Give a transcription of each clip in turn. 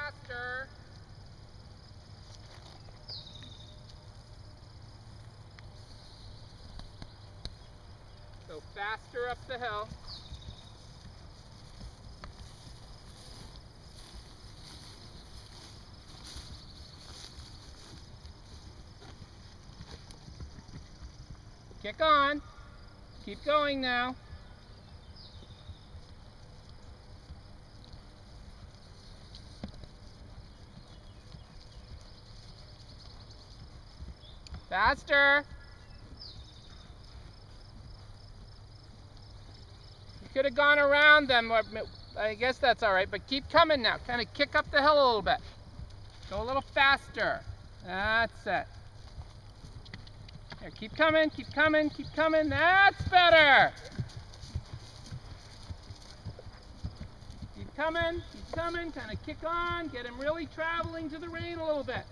faster. Go faster up the hill. Kick on. Keep going now. Faster. You could have gone around them. I guess that's all right, but keep coming now. Kind of kick up the hill a little bit. Go a little faster. That's it. Here, keep coming, keep coming, keep coming. That's better. Keep coming, kind of kick on. Get him really traveling to the rein a little bit.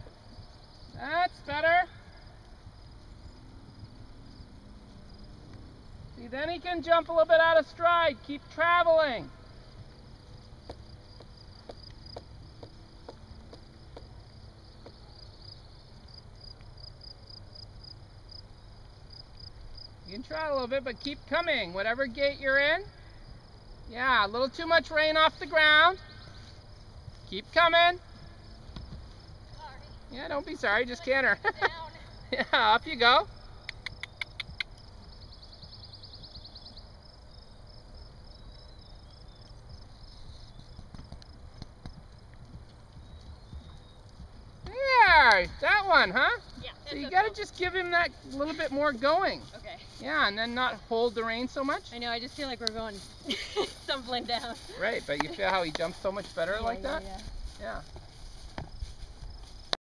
That's better. See, then he can jump a little bit out of stride. Keep traveling. You can try a little bit, but keep coming. Whatever gate you're in. Yeah, a little too much rein off the ground. Keep coming. Sorry. Yeah, don't be sorry, just canter. Down. Yeah, up you go. There, that one, huh? Yeah. So you gotta just give him that little bit more going. Okay. Yeah, and then not hold the rein so much. I know, I just feel like we're going stumbling down. Right, but you feel how he jumps so much better like that? Yeah. Yeah.